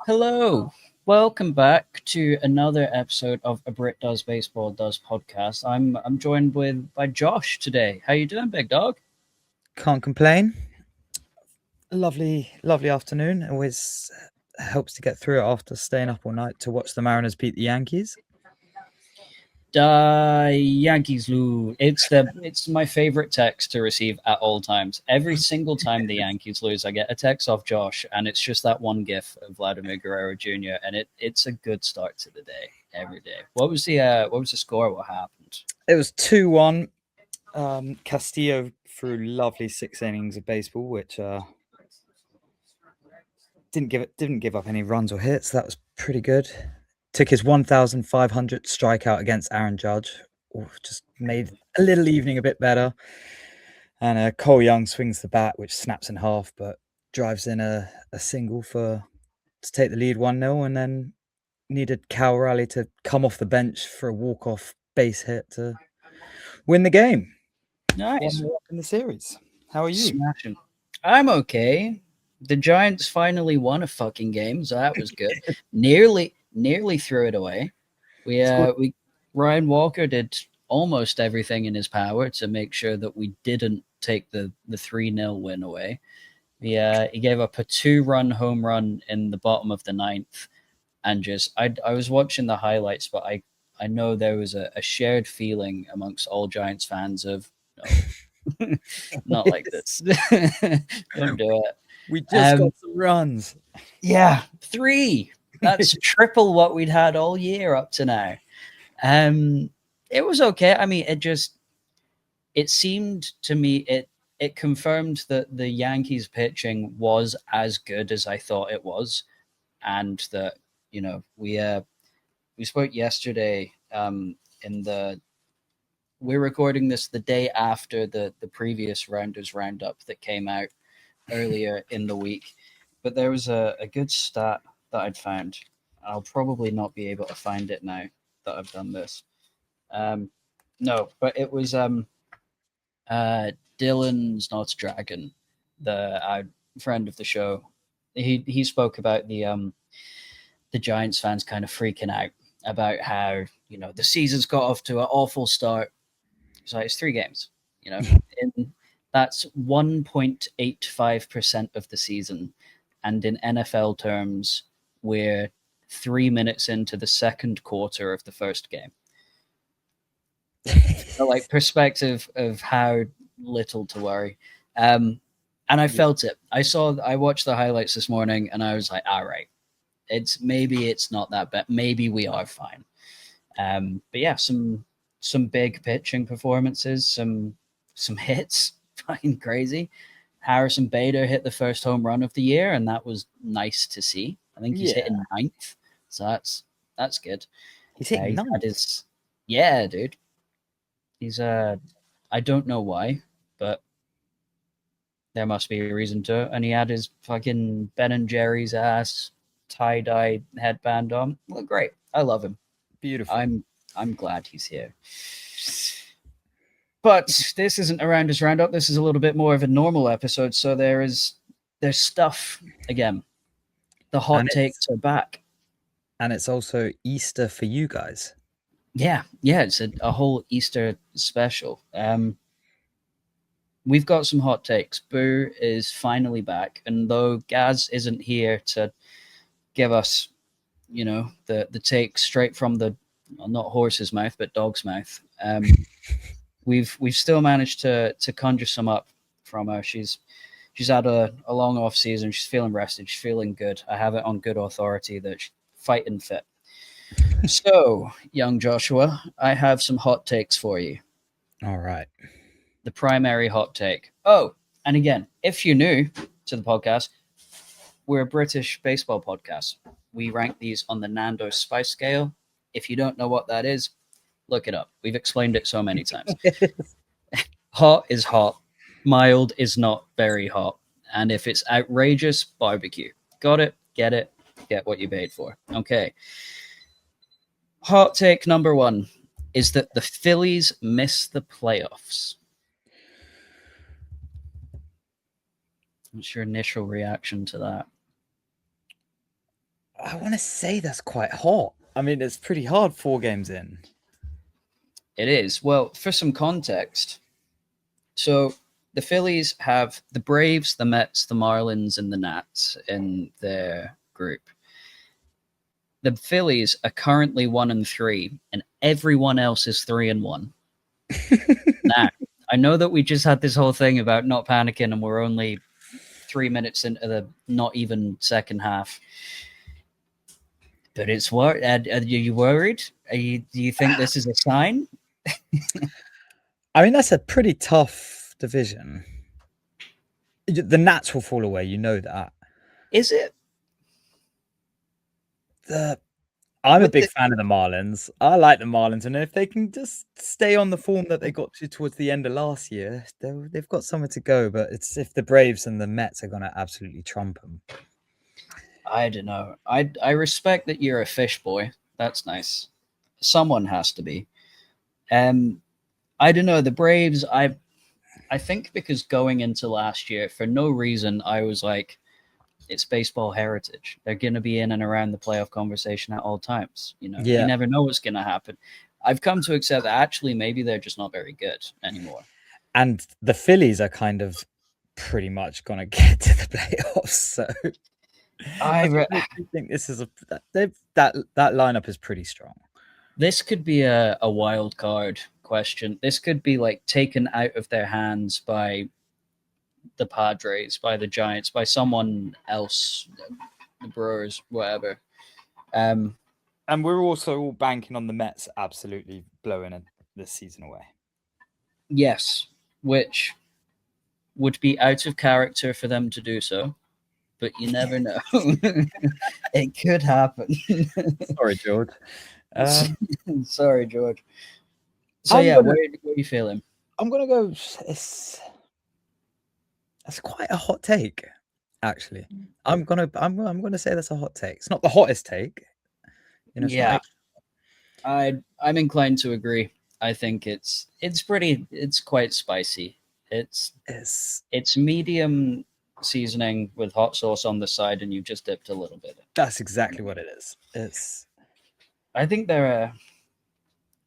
Hello, welcome back to another episode of A Brit Does Baseball Does podcast. I'm joined by Josh today. How you doing, big dog? Can't complain. Lovely afternoon. Always helps to get through it after staying up all night to watch the Mariners beat the Yankees. Yankees lose. It's my favorite text to receive at all times. Every single time the Yankees lose, I get a text off Josh, and it's just that one GIF of Vladimir Guerrero Jr. and it's a good start to the day every day. What was the score? What happened? It was 2-1. Castillo threw lovely 6 innings of baseball, which didn't give up any runs or hits. That was pretty good. Took his 1,500 strikeout against Aaron Judge. Just made a little evening a bit better. And Cole Young swings the bat, which snaps in half, but drives in a single to take the lead 1-0, and then needed Cal Raleigh to come off the bench for a walk-off base hit to win the game. Nice. 1-0 in the series. How are you? Smashing. I'm okay. The Giants finally won a fucking game, so that was good. nearly threw it away. We Ryan Walker did almost everything in his power to make sure that we didn't take the 3-0 win away. He gave up a 2-run home run in the bottom of the ninth, and I was watching the highlights, but I know there was a shared feeling amongst all Giants fans of no, not like this. Don't do it. We just got some runs. Yeah, 3. That's triple what we'd had all year up to now. It was okay. I mean, it seemed to me it confirmed that the Yankees pitching was as good as I thought it was, and that we spoke yesterday. In the We're recording this the day after the previous Rounders Roundup that came out earlier in the week, but there was a good stat that I'd found. I'll probably not be able to find it now that I've done this. No, but it was Dylan's not a dragon, the friend of the show. He spoke about the Giants fans kind of freaking out about how the season's got off to an awful start. So it's 3 games, and that's 1.85% of the season, and in NFL terms, we're 3 minutes into the second quarter of the first game. So, like, perspective of how little to worry. And I felt it. I watched the highlights this morning, and I was like, all right, maybe it's not that bad. Maybe we are fine. But yeah, some big pitching performances, some hits, fucking crazy. Harrison Bader hit the first home run of the year, and that was nice to see. I think he's hitting ninth, so that's good. He's hitting ninth. Yeah, dude. He's I don't know why, but there must be a reason to it. And he had his fucking Ben and Jerry's ass tie-dye headband on. Look great. I love him. Beautiful. I'm glad he's here. But this isn't a Rounders Roundup. This is a little bit more of a normal episode. So there's stuff again. The hot takes are back. And it's also Easter for you guys. Yeah, it's a whole Easter special. We've got some hot takes. Boo is finally back, and though Gaz isn't here to give us, the take straight from the not horse's mouth but dog's mouth, we've still managed to conjure some up from her. She's had a long off season. She's feeling rested. She's feeling good. I have it on good authority that she's fighting fit. So, young Joshua, I have some hot takes for you. All right. The primary hot take. Oh, and again, if you're new to the podcast, we're a British baseball podcast. We rank these on the Nando's Spice Scale. If you don't know what that is, look it up. We've explained it so many times. Hot is hot. Mild is not very hot. And if it's outrageous, barbecue. Got it? Get it? Get what you paid for. Okay. Hot take number 1 is that the Phillies miss the playoffs. What's your initial reaction to that? I want to say that's quite hot. I mean, it's pretty hard 4 games in. It is. Well, for some context, so the Phillies have the Braves, the Mets, the Marlins, and the Nats in their group. The Phillies are currently 1-3, and everyone else is 3-1. Now, I know that we just had this whole thing about not panicking, and we're only 3 minutes into the not even second half. But it's what? Are you worried? Do you think this is a sign? I mean, that's a pretty tough division. The Nats will fall away, you know that. Is it? I'm a With big the, fan of the Marlins. I like the Marlins, and if they can just stay on the form that they got to towards the end of last year, they've got somewhere to go. But it's if the Braves and the Mets are going to absolutely trump them. I don't know. I respect that you're a fish boy. That's nice. Someone has to be. I don't know. The Braves, I think because going into last year, for no reason, I was like, it's baseball heritage. They're going to be in and around the playoff conversation at all times. You know, you Yeah, never know what's going to happen. I've come to accept that actually maybe they're just not very good anymore. and the Phillies are kind of pretty much going to get to the playoffs. So I I think this is that lineup is pretty strong. This could be a wild card question. This could be like taken out of their hands by the Padres, by the Giants, by someone else, the Brewers, whatever. Um, And we're also all banking on the Mets absolutely blowing this season away. yes, which would be out of character for them to do so, but you never know. It could happen. Sorry, George. Sorry, George. So I'm yeah, gonna where are you feeling? I'm gonna go. That's quite a hot take, actually. I'm gonna say that's a hot take. It's not the hottest take, it's not. Yeah, I'm inclined to agree. I think it's quite spicy. It's It's it's medium seasoning with hot sauce on the side, and you just dipped a little bit. That's exactly what it is. It's I think they're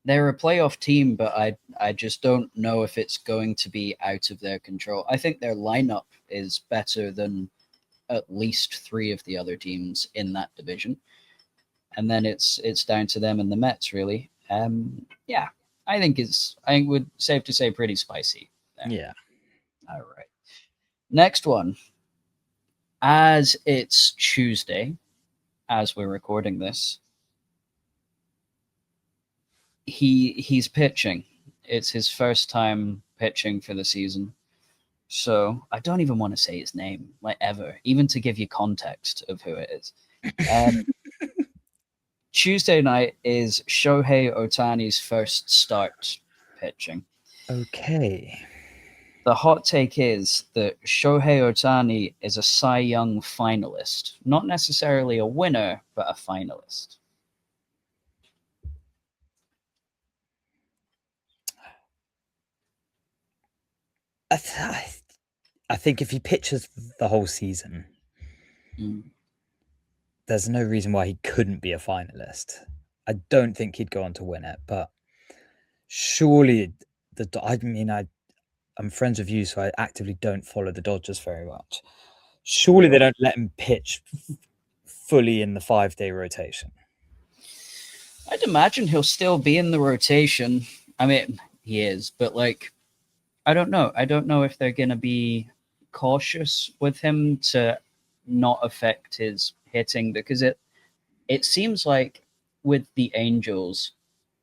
a playoff team, but I just don't know if it's going to be out of their control. I think their lineup is better than at least three of the other teams in that division, and then it's down to them and the Mets really. Yeah, I think would safe to say pretty spicy. There. yeah. All right. Next one. As it's Tuesday, as we're recording this, he's pitching. It's his first time pitching for the season. So I don't even want to say his name, like ever, even to give you context of who it is. Um, Tuesday night is Shohei Otani's first start pitching. Okay. The hot take is that Shohei Otani is a Cy Young finalist, not necessarily a winner, but a finalist. I think if he pitches the whole season, there's no reason why he couldn't be a finalist. I don't think he'd go on to win it, but surely I'm friends with you, so I actively don't follow the Dodgers very much. Surely they don't let him pitch fully in the 5-day rotation. I'd imagine he'll still be in the rotation. I mean, he is, but like, I don't know. I don't know if they're going to be cautious with him to not affect his hitting because it seems like with the Angels,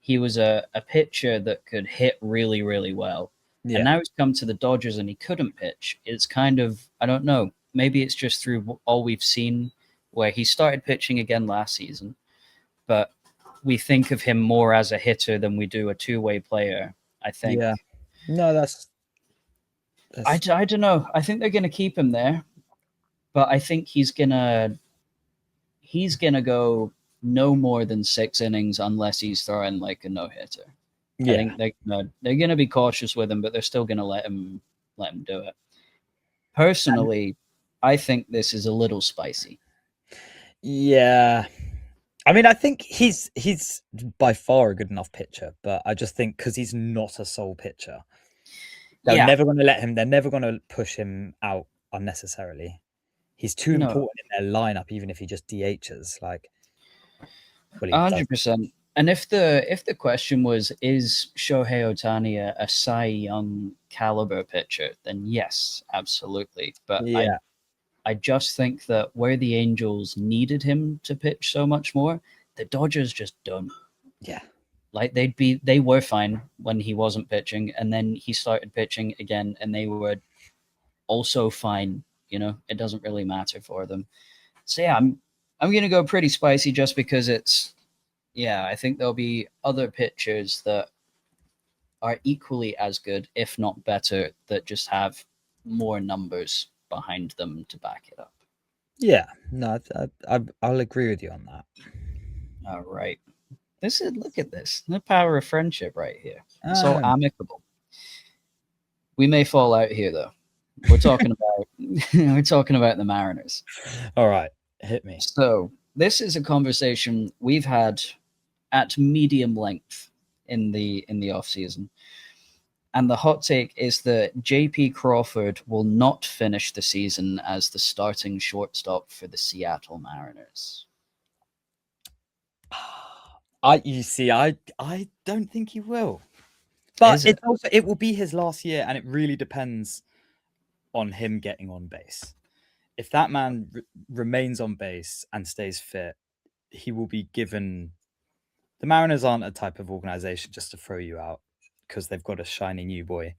he was a pitcher that could hit really, really well. And Yeah. now he's come to the Dodgers and he couldn't pitch. It's kind of, I don't know. Maybe it's just through all we've seen where he started pitching again last season, but we think of him more as a hitter than we do a two-way player, I think. Yeah. No, that's I don't know. I think they're going to keep him there, but I think he's gonna go no more than 6 innings unless he's throwing like a no hitter. I yeah. think they're gonna be cautious with him, but they're still gonna let him do it. Personally, I think this is a little spicy. Yeah. I mean, I think he's by far a good enough pitcher, but I just think because he's not a sole pitcher, they're Yeah, never going to let him. They're never going to push him out unnecessarily. He's too no, important in their lineup, even if he just DHs. Like, well, he does. 100%. And if the question was, is Shohei Ohtani a Cy Young caliber pitcher, then yes, absolutely. But Yeah, I just think that where the Angels needed him to pitch so much more, the Dodgers just don't. yeah, Like they were fine when he wasn't pitching, and then he started pitching again, and they were also fine. It doesn't really matter for them. So yeah, I'm gonna go pretty spicy just because it's yeah. I think there'll be other pitchers that are equally as good, if not better, that just have more numbers behind them to back it up. yeah. No, I'll agree with you on that. All right. Look at this. The power of friendship right here. It's all Um, amicable. We may fall out here though. We're talking about we're talking about the Mariners. all right, hit me. So this is a conversation we've had at medium length in the off season. And the hot take is that JP Crawford will not finish the season as the starting shortstop for the Seattle Mariners. You see, I don't think he will. But Is it? it will be his last year, and it really depends on him getting on base. If that man remains on base and stays fit, he will be given. The Mariners aren't a type of organization just to throw you out because they've got a shiny new boy.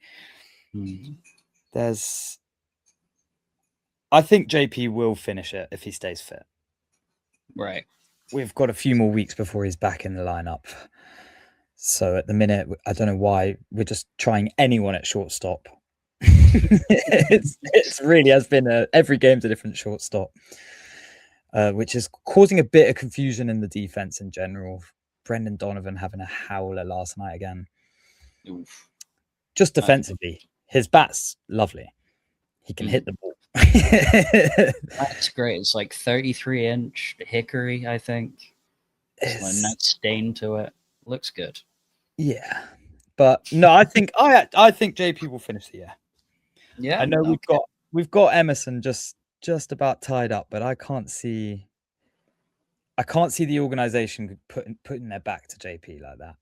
There's, I think JP will finish it if he stays fit. Right. We've got a few more weeks before he's back in the lineup. So at the minute, I don't know why we're just trying anyone at shortstop. It's really has been every game's a different shortstop, which is causing a bit of confusion in the defense in general. Brendan Donovan having a howler last night again. Oof. Just defensively, his bat's lovely. He can hit the ball. That's great. It's like 33-inch hickory, I think. It's like a nice stain to it. Looks good. Yeah, but no, I think JP will finish the year. Yeah, I know okay. we've got Emerson just about tied up, but I can't see the organization putting their back to JP like that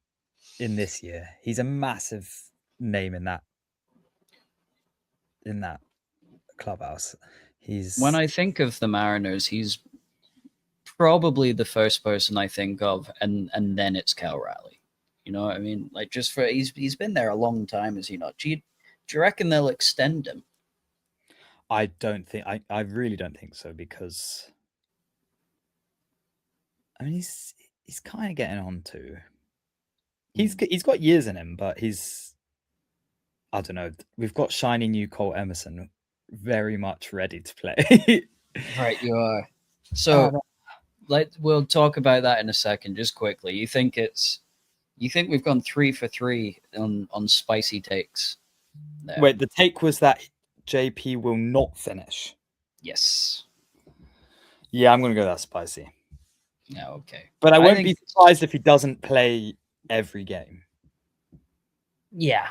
in this year. He's a massive name in that clubhouse. When He's I think of the Mariners, he's probably the first person I think of, and then it's Cal Raleigh. You know what I mean? Like just for he's been there a long time, is he not? Do you reckon they'll extend him? I don't think I really don't think so because I mean he's kind of getting on too. He's got years in him, but I don't know. We've got shiny new Colt Emerson very much ready to play. Right, you are. So we'll talk about that in a second. Just quickly, you think we've gone 3 for 3 on spicy takes? There. Wait, the take was that JP will not finish. Yes. Yeah, I'm gonna go that spicy. Yeah. Okay. But I won't think be surprised if he doesn't play every game. Yeah,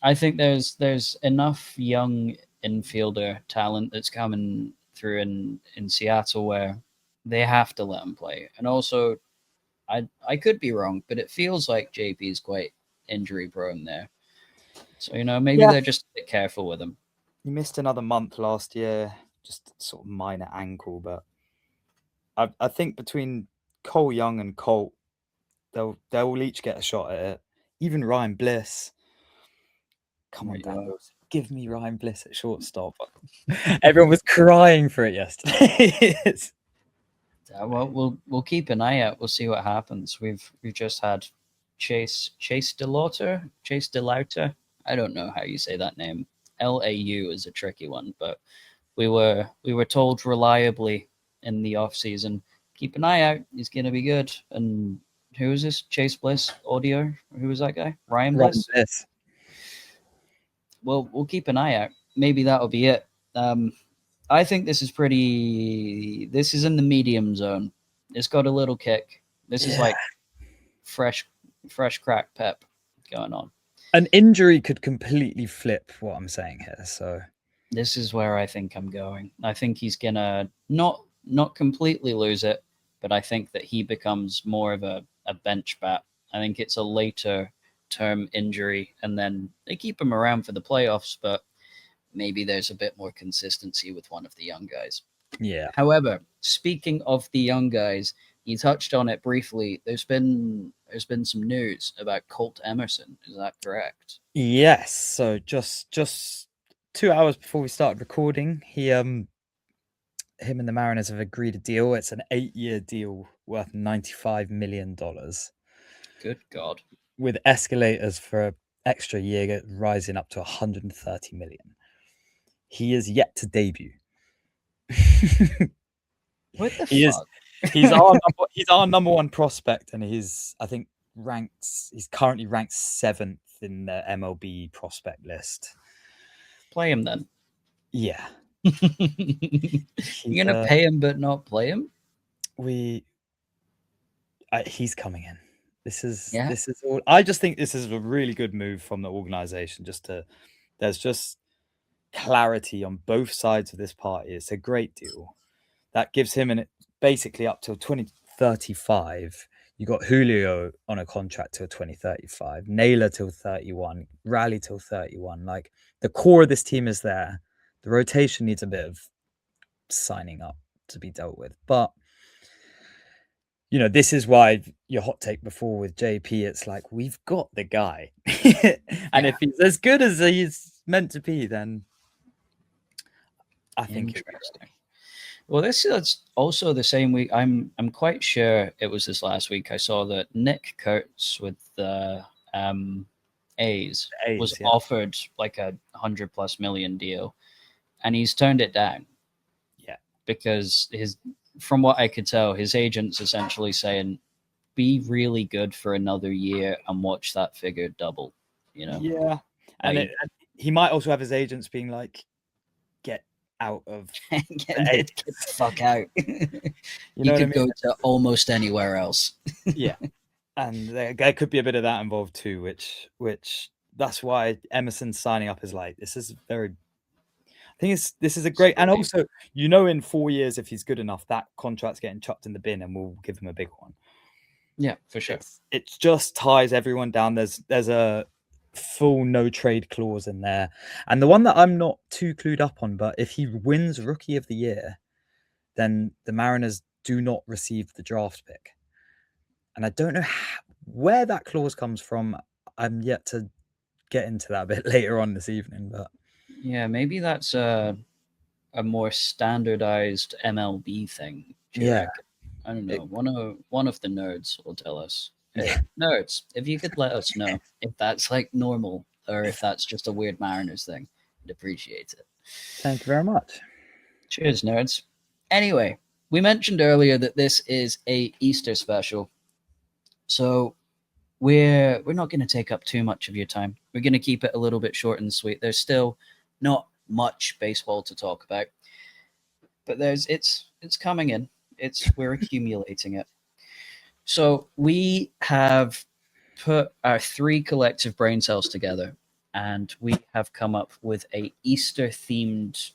I think there's enough young infielder talent that's coming through in Seattle where they have to let him play. And also, I could be wrong, but it feels like JP is quite injury prone there. So maybe Yeah, they're just a bit careful with him. he missed another month last year, just sort of minor ankle. But I think between Cole Young and Colt, they'll each get a shot at it. Even Ryan Bliss. Come on, Daniel. Give me Ryan Bliss at shortstop. Everyone was crying for it yesterday. Well, we'll keep an eye out. We'll see what happens. We've just had Chase DeLauter. I don't know how you say that name. LAU is a tricky one, but we were told reliably in the off season, keep an eye out. He's gonna be good. And who is this? Chase Bliss audio? Who was that guy? Ryan Bliss. Well, we'll keep an eye out. Maybe that'll be it. I think this is pretty. This is in the medium zone. It's got a little kick. This is Yeah. like fresh, fresh crack pep going on. An injury could completely flip what I'm saying here. So This is where I think I'm going. I think he's gonna not completely lose it, but I think that he becomes more of a bench bat. I think it's a later term injury, and then they keep him around for the playoffs, but maybe there's a bit more consistency with one of the young guys. yeah. However, speaking of the young guys, you touched on it briefly. There's been some news about Colt Emerson. Is that correct? Yes. So just 2 hours before we started recording, him and the Mariners have agreed a deal. It's an 8-year deal worth $95 million Good God. with escalators for an extra year rising up to 130 million. He is yet to debut. What the He is fuck? he's our number one prospect, and he's he's currently ranked 7th in the MLB prospect list. Play him then. Yeah. You're gonna pay him but not play him? He's coming in. This is all. I just think this is a really good move from the organization. There's just clarity on both sides of this party. It's a great deal that gives him basically up till 2035. You got Julio on a contract till 2035, Naylor till 31, Raleigh till 31. Like, the core of this team is there. The rotation needs a bit of signing up to be dealt with, but this is why your hot take before with JP, it's like, we've got the guy. And if he's as good as he's meant to be, then I think interesting. Well, this is also the same week. I'm quite sure it was this last week. I saw that Nick Kurtz with the A's was offered like a 100+ million deal, and he's turned it down. Yeah, because from what I could tell, his agent's essentially saying, "Be really good for another year and watch that figure double." Yeah, and he might also have his agents being like, "Get out of get the fuck out." You could go to almost anywhere else. Yeah, and there could be a bit of that involved too, which that's why Emerson's signing up is like, this is very. I think this is a great, and also, in 4 years, if he's good enough, that contract's getting chucked in the bin, and we'll give him a big one. Yeah, for sure. It just ties everyone down. There's a full no trade clause in there, and the one that I'm not too clued up on, but if he wins Rookie of the Year, then the Mariners do not receive the draft pick, and I don't know where that clause comes from. I'm yet to get into that a bit later on this evening, but yeah, maybe that's a more standardized MLB thing. Yeah, I don't know. One of the nerds will tell us. Hey, nerds, if you could let us know if that's like normal or if that's just a weird Mariners thing, I'd appreciate it. Thank you very much. Cheers, nerds. Anyway, we mentioned earlier that this is a Easter special, so we're not going to take up too much of your time. We're going to keep it a little bit short and sweet. There's still not much baseball to talk about, but it's coming in. We're accumulating it. So we have put our 3 collective brain cells together, and we have come up with a Easter themed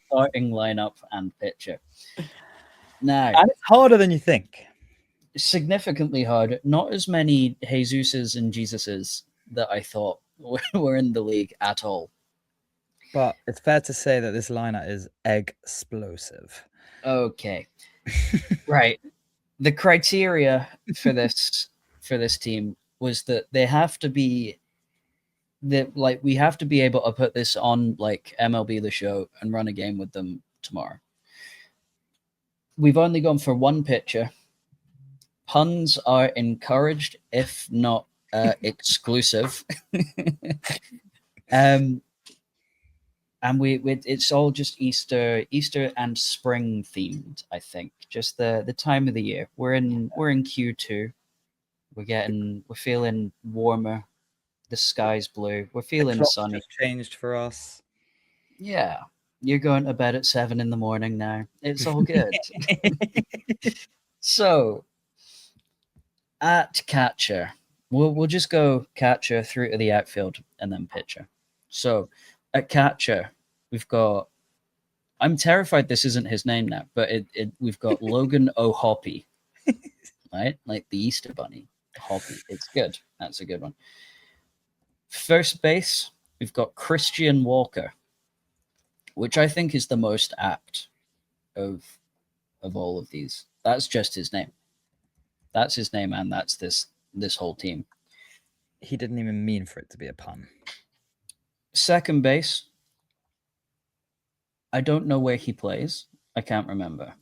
starting lineup and pitcher. Now, and it's harder than you think. Significantly harder. Not as many Jesuses and Jesuses that I thought were in the league at all. But it's fair to say that this lineup is explosive. Okay. Right. The criteria for this team was that they have to be we have to be able to put this on like MLB The Show and run a game with them tomorrow. We've only gone for 1 pitcher. Puns are encouraged, if not exclusive. And it's all just Easter and spring themed. I think just the time of the year. We're in Q2. We're feeling warmer. The sky's blue. We're feeling sunny. Just changed for us. Yeah. You're going to bed at 7 in the morning now. It's all good. So, at catcher, we'll just go catcher through to the outfield and then pitcher. So, at catcher, we've got. I'm terrified this isn't his name now, but we've got Logan O'Hoppy, right? Like the Easter Bunny. Hoppy. It's good. That's a good one. First base, we've got Christian Walker, which I think is the most apt of all of these. That's just his name. That's his name, and that's this whole team. He didn't even mean for it to be a pun. Second base, I don't know where he plays. I can't remember.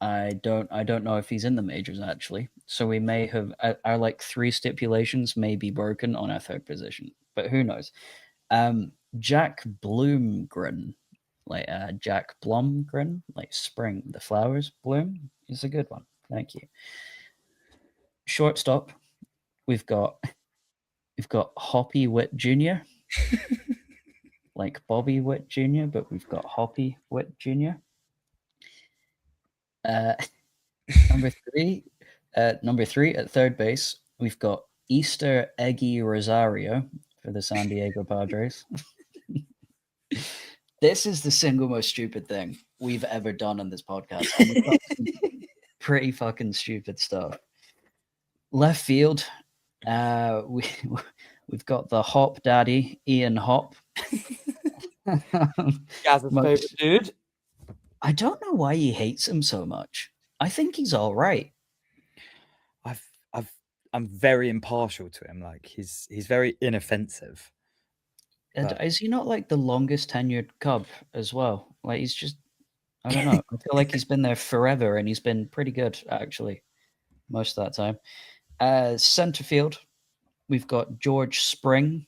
I don't know if he's in the majors actually. So we may have our like 3 stipulations may be broken on our third position, but who knows? Jack Bloomgren, like Jack Blomgren, like spring, the flowers bloom is a good one. Thank you. Shortstop, we've got Hoppy Witt Jr. like Bobby Witt Jr., but we've got Hoppy Witt Jr. Number three at third base, we've got Easter Eggy Rosario for the San Diego Padres. This is the single most stupid thing we've ever done on this podcast. And we've got some pretty fucking stupid stuff. Left field, we've got the Hop Daddy, Ian Hop. Gaz's favorite dude. I don't know why he hates him so much. I think he's all right. I'm very impartial to him. Like he's very inoffensive. And is he not like the longest tenured Cub as well? Like he's just, I don't know. I feel like he's been there forever, and he's been pretty good actually most of that time. Center field, we've got George Spring.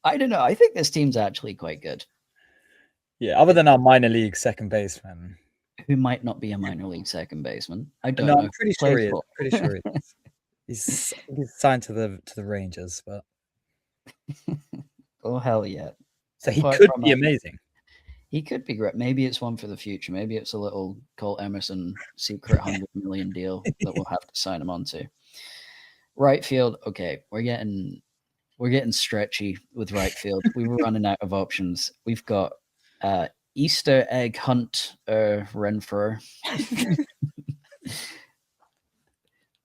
I don't know. I think this team's actually quite good. Yeah, other than our minor league second baseman, who might not be a minor league second baseman. I don't no, know. I'm pretty sure he is. Pretty sure he is. He's signed to the Rangers, but oh hell yeah! So he could be amazing. He could be great. Maybe it's one for the future. Maybe it's a little Colt Emerson secret $100 million deal that we'll have to sign him onto. Right field, okay, we're getting stretchy with right field. We were running out of options. We've got Easter Egg Hunt Renfrew.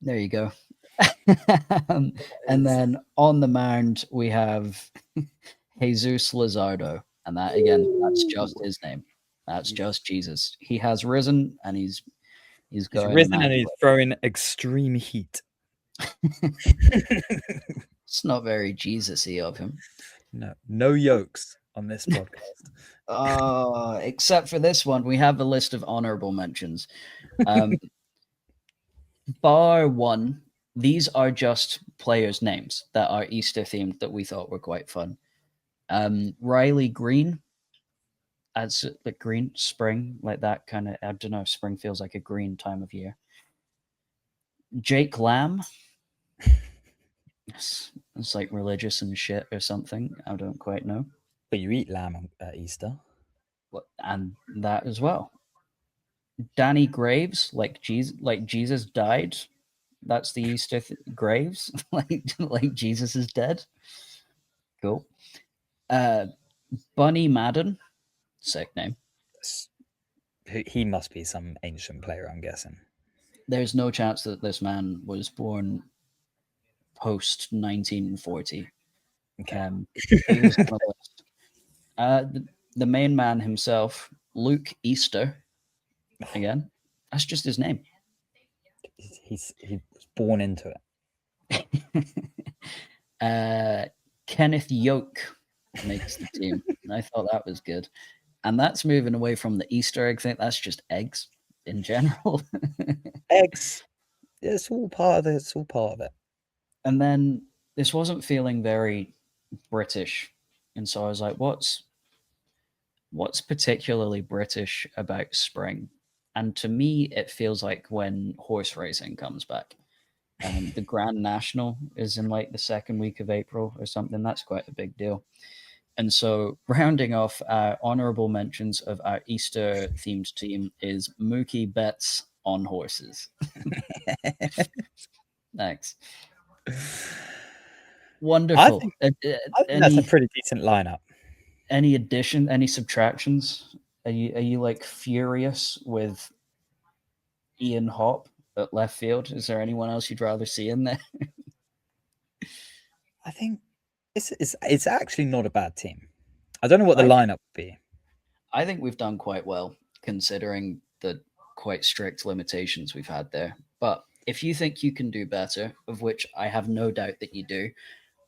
There you go. And then on the mound we have Jesus Luzardo, and that again, that's just his name. That's just Jesus. He has risen, and he's risen, and he's throwing extreme heat. It's not very Jesus-y of him. No yokes on this podcast. Except for this one, we have a list of honorable mentions. Bar one, these are just players' names that are Easter themed that we thought were quite fun. Riley Green, as the green spring, like that kind of, I don't know, spring feels like a green time of year. Jake Lamb. It's like religious and shit or something. I don't quite know. But you eat lamb at Easter. And that as well. Danny Graves, like Jesus died. That's the Easter Graves, like Jesus is dead. Cool. Bunny Madden, sick name. He must be some ancient player, I'm guessing. There's no chance that this man was born post 1940. Okay. He was on the list. The main man himself, Luke Easter. Again, that's just his name. He was born into it. Kenneth Yoke makes the team. And I thought that was good. And that's moving away from the Easter egg thing. That's just eggs in general. Eggs. It's all part of it. It's all part of it. And then this wasn't feeling very British. And so I was like, what's particularly British about spring? And to me, it feels like when horse racing comes back. The Grand National is in like the second week of April or something. That's quite a big deal. And so, rounding off our honorable mentions of our Easter themed team is Mookie Betts on horses. Thanks. Wonderful. I think that's a pretty decent lineup. Any addition, any subtractions? Are you like furious with Ian Hop at left field? Is there anyone else you'd rather see in there? I think it's actually not a bad team. I don't know what the lineup would be. I think we've done quite well considering the quite strict limitations we've had there. But if you think you can do better, of which I have no doubt that you do,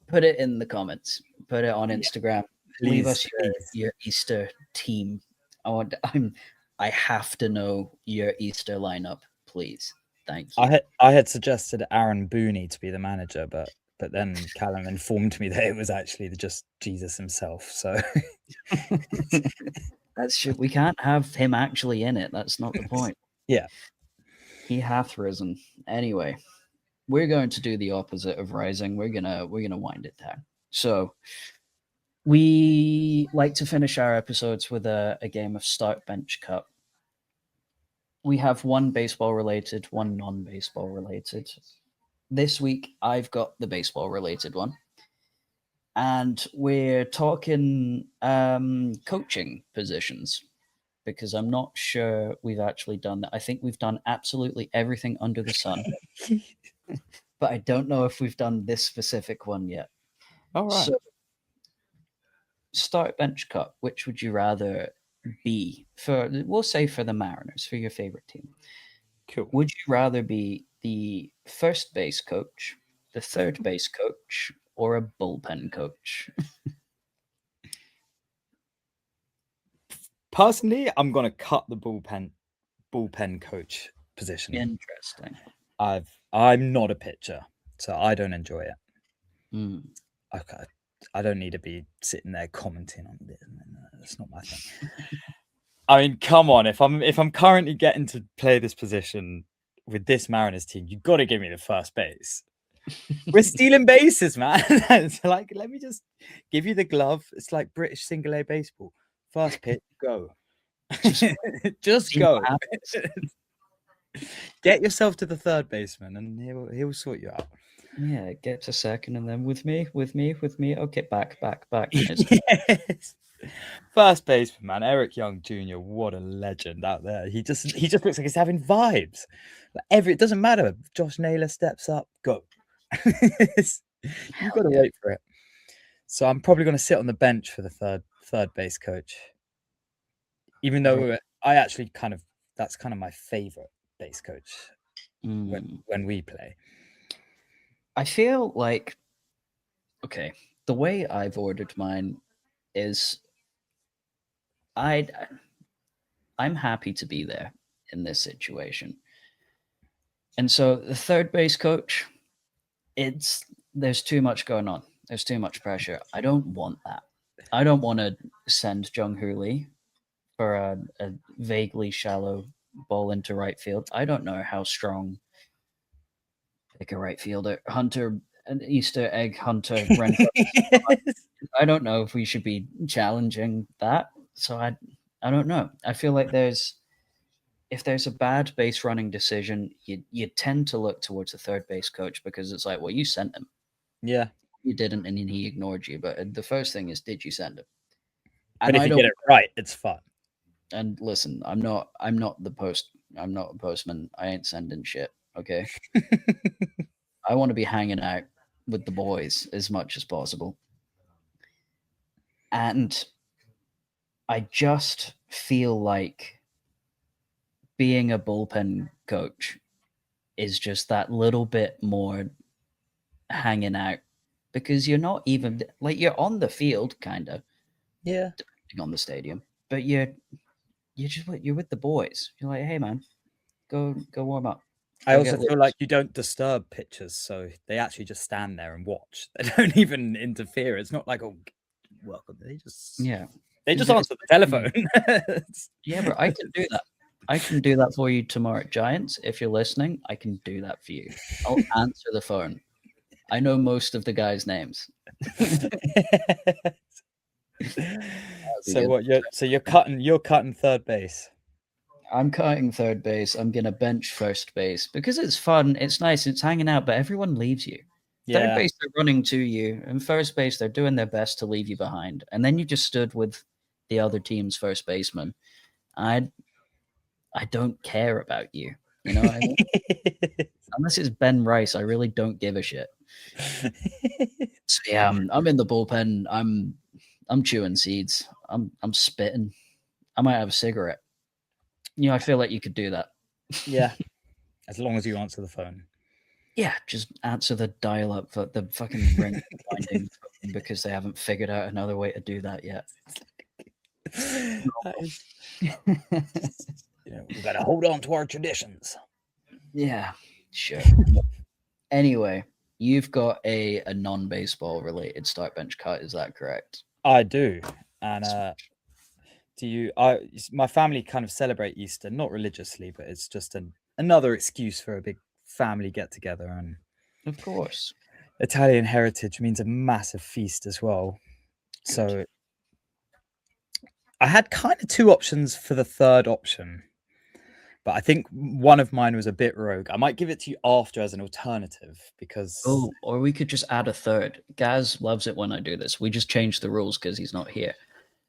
put it in the comments. Put it on Instagram. Leave us your Easter team. I have to know your Easter lineup, please. Thank you. I had suggested Aaron Booney to be the manager, but then Callum informed me that it was actually just Jesus himself. So we can't have him actually in it. That's not the point. Yeah. He hath risen. Anyway, we're going to do the opposite of rising. We're gonna wind it down. So we like to finish our episodes with a game of Start Bench Cup. We have one baseball related, one non-baseball related. This week I've got the baseball related one. And we're talking coaching positions, because I'm not sure we've actually done that. I think we've done absolutely everything under the sun. But I don't know if we've done this specific one yet. All right. So, Start Bench Cup, which would you rather be for, we'll say for the Mariners, for your favorite team? Cool. Would you rather be the first base coach, the third base coach, or a bullpen coach? Personally, I'm gonna cut the bullpen coach position. Interesting. I'm not a pitcher, so I don't enjoy it. Mm. Okay, I don't need to be sitting there commenting on this. That's not my thing. I mean, come on. If I'm currently getting to play this position with this Mariners team, you got to give me the first base. We're stealing bases, man. It's like, let me just give you the glove. It's like British single A baseball. First pitch, go. Just go. Get yourself to the third baseman, and he'll sort you out. Yeah, get to second, and then with me. Okay, back. Yes. First baseman, man, Eric Young Jr. What a legend out there. He just looks like he's having vibes. Like it doesn't matter. Josh Naylor steps up, go. You've got to wait for it. So I'm probably going to sit on the bench for the third base coach. Even though I actually that's kind of my favorite base coach when we play. I feel like, okay, the way I've ordered mine is I'm happy to be there in this situation. And so the third base coach, there's too much going on. There's too much pressure. I don't want that. I don't want to send Jung-Hoo Lee for a vaguely shallow ball into right field. I don't know how strong pick a right fielder, an Easter egg hunter. I don't know if we should be challenging that. So I don't know. I feel like if there's a bad base running decision, you tend to look towards the third base coach, because it's like, well, you sent him. Yeah. You didn't, and he ignored you. But the first thing is, did you send him? And if you get it right, it's fun. And listen, I'm not a postman. I ain't sending shit. Okay. I want to be hanging out with the boys as much as possible. And I just feel like being a bullpen coach is just that little bit more hanging out, because you're not even like, you're on the field kind of, depending on the stadium, but you're with the boys. You're like, hey man, go warm up. I also feel like you don't disturb pitchers, so they actually just stand there and watch. They don't even interfere. It's not like, oh, welcome. They just answer the telephone. Yeah, but I can do that. I can do that for you tomorrow at Giants. If you're listening, I can do that for you. I'll answer the phone. I know most of the guys' names. So what? You're cutting third base. I'm cutting third base. I'm gonna bench first base because it's fun. It's nice. It's hanging out, but everyone leaves you. Third Yeah. base, they're running to you, and first base, they're doing their best to leave you behind. And then you just stood with the other team's first baseman. I don't care about you. You know what I mean? Unless it's Ben Rice, I really don't give a shit. So yeah, I'm in the bullpen. I'm chewing seeds. I'm spitting. I might have a cigarette. You know, I feel like you could do that. Yeah. As long as you answer the phone. Yeah, just answer the dial-up for the fucking ring binding because they haven't figured out another way to do that yet. We gotta hold on to our traditions. Yeah, sure. Anyway, you've got a non-baseball related start bench cut, is that correct? I do. And my family kind of celebrate Easter, not religiously, but it's just another excuse for a big family get together. And of course, Italian heritage means a massive feast as well. Good. So I had kind of two options for the third option, but I think one of mine was a bit rogue. I might give it to you after as an alternative because... Oh, or we could just add a third. Gaz loves it when I do this. We just change the rules because he's not here.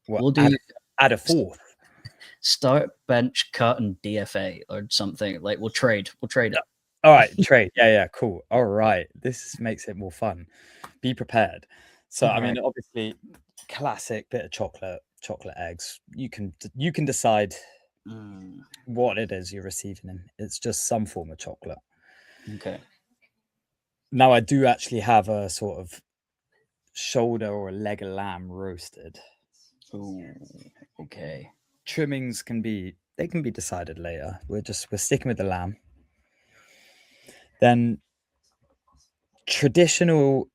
We'll do add a fourth. Start, bench, cut, and DFA or something. Like we'll trade it. All right, trade. Yeah, cool. All right, this makes it more fun. Be prepared. So I mean, obviously, classic bit of chocolate eggs. You can decide what it is you're receiving, and it's just some form of chocolate. Okay. Now I do actually have a sort of shoulder or a leg of lamb roasted. Oh, okay. Trimmings can be decided later. We're sticking with the lamb. Then traditional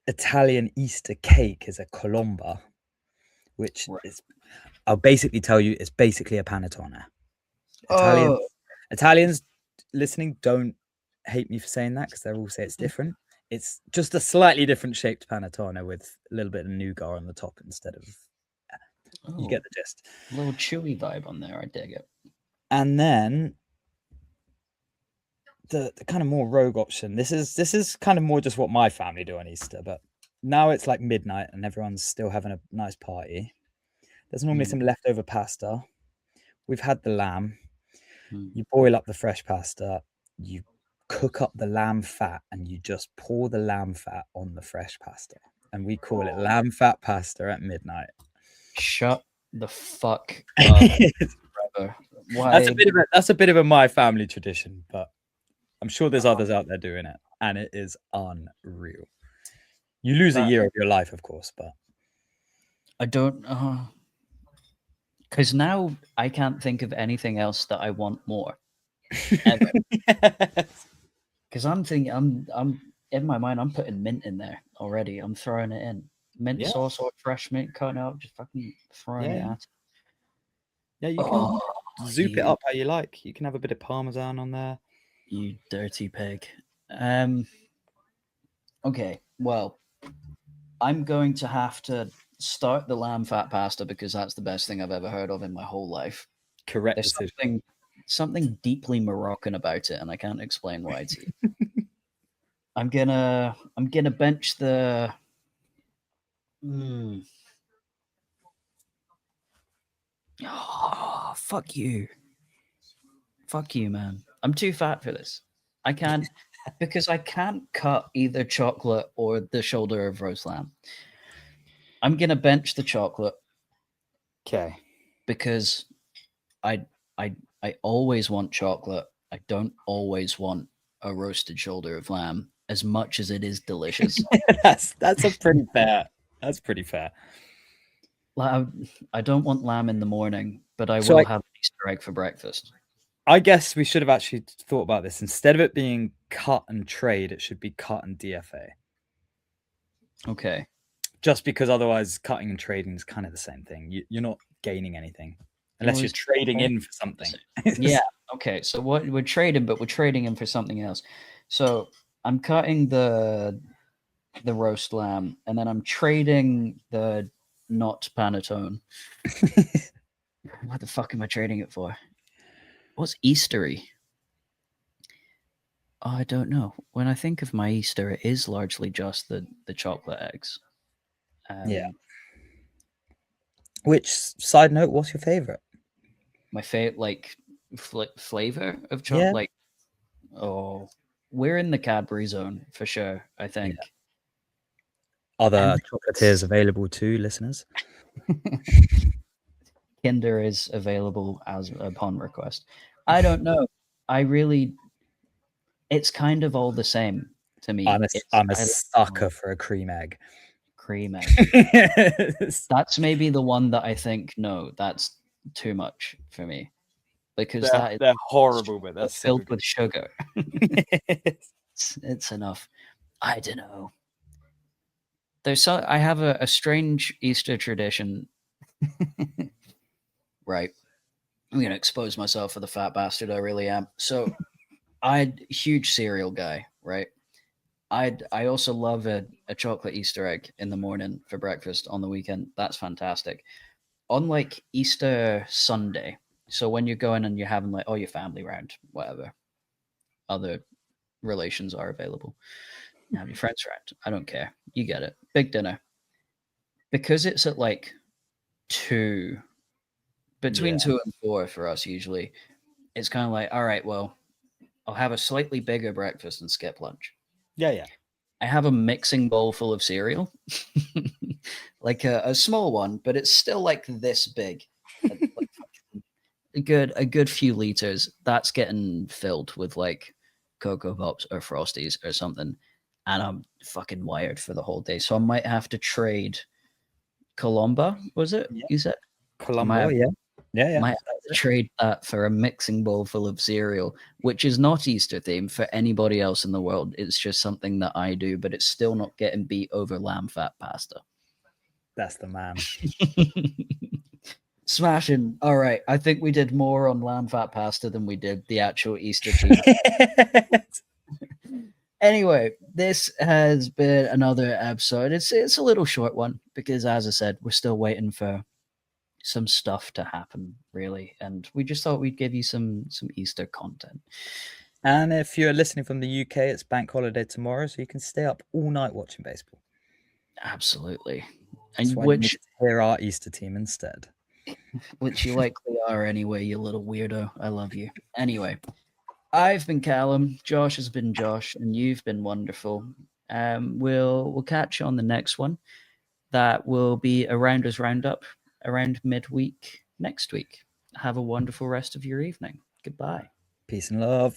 Italian Easter cake is a colomba, which is, I'll basically tell you, it's basically a panettone. Italians listening, don't hate me for saying that because they all say it's different. It's just a slightly different shaped panettone with a little bit of nougat on the top instead of... You get the gist. A little chewy vibe on there. I dig it. And then the kind of more rogue option. This is kind of more just what my family do on Easter, but now it's like midnight and everyone's still having a nice party. There's normally some leftover pasta. We've had the lamb. You boil up the fresh pasta. You cook up the lamb fat and you just pour the lamb fat on the fresh pasta. And we call it lamb fat pasta at midnight. Shut the fuck up. Why? That's a bit of a my family tradition, but I'm sure there's others out there doing it, and it is unreal. You lose a year of your life, of course, but I don't... because now I can't think of anything else that I want more. Because I'm thinking, I'm in my mind, I'm putting mint in there already. I'm throwing it in. Mint sauce or fresh mint cut out, just fucking throwing it at. Yeah, you can zoop it up how you like. You can have a bit of Parmesan on there. You dirty pig. Okay, well, I'm going to have to start the lamb fat pasta because that's the best thing I've ever heard of in my whole life. Correct. There's something deeply Moroccan about it, and I can't explain why to you. I'm gonna bench the... Oh, fuck you. Fuck you, man. I'm too fat for this. I can't... because I can't cut either chocolate or the shoulder of roast lamb. I'm gonna bench the chocolate. Okay. Because I always want chocolate. I don't always want a roasted shoulder of lamb, as much as it is delicious. That's a pretty fair. That's pretty fair. I don't want lamb in the morning, but I will have an Easter egg for breakfast. I guess we should have actually thought about this. Instead of it being cut and trade, it should be cut and DFA. Okay. Just because otherwise cutting and trading is kind of the same thing. You're not gaining anything. Unless you're trading in for something. Yeah. Okay. So what we're trading, but we're trading in for something else. So I'm cutting the roast lamb, and then I'm trading the not panettone. What the fuck am I trading it for? What's Eastery? Oh, I don't know. When I think of my Easter, it is largely just the chocolate eggs. Yeah. Which, side note, what's your favorite? My favorite, like, flavor of chocolate. Yeah. Like, oh, we're in the Cadbury zone for sure, I think. Other chocolatiers available too, listeners. Kinder is available as upon request. I don't know. I really, it's kind of all the same to me. I'm a sucker for a cream egg. Cream egg. That's maybe the one that I think, no, that's too much for me. Because they're horrible, but that's filled with sugar. It's enough. I don't know. I have a strange Easter tradition. Right. I'm gonna expose myself for the fat bastard I really am. So I'm a huge cereal guy, right? I also love a chocolate Easter egg in the morning for breakfast on the weekend. That's fantastic. On like Easter Sunday, so when you're going and you're having like all your family round, whatever other relations are available, you have your friends around. I don't care. You get it. Big dinner. Because it's at like 2, between 2 and 4 for us usually, it's kind of like, all right, well, I'll have a slightly bigger breakfast and skip lunch. Yeah. I have a mixing bowl full of cereal, like a small one, but it's still like this big. Like a good few liters. That's getting filled with like Cocoa Pops or Frosties or something, and I'm fucking wired for the whole day. So I might have to trade Colomba. Was it you said? Colombo? Yeah. Might have to trade that for a mixing bowl full of cereal, which is not Easter themed for anybody else in the world. It's just something that I do, but it's still not getting beat over lamb fat pasta. That's the man. Smashing. All right. I think we did more on lamb fat pasta than we did the actual Easter tea. Anyway, this has been another episode. It's a little short one because, as I said, we're still waiting for some stuff to happen, really, and we just thought we'd give you some Easter content. And if you're listening from the UK, it's bank holiday tomorrow, so you can stay up all night watching baseball. Absolutely. And which hear our Easter team instead. Which you likely are anyway, you little weirdo. I love you. Anyway, I've been Callum, Josh has been Josh, and you've been wonderful. We'll catch you on the next one. That will be a Rounders Roundup around midweek next week. Have a wonderful rest of your evening. Goodbye. Peace and love.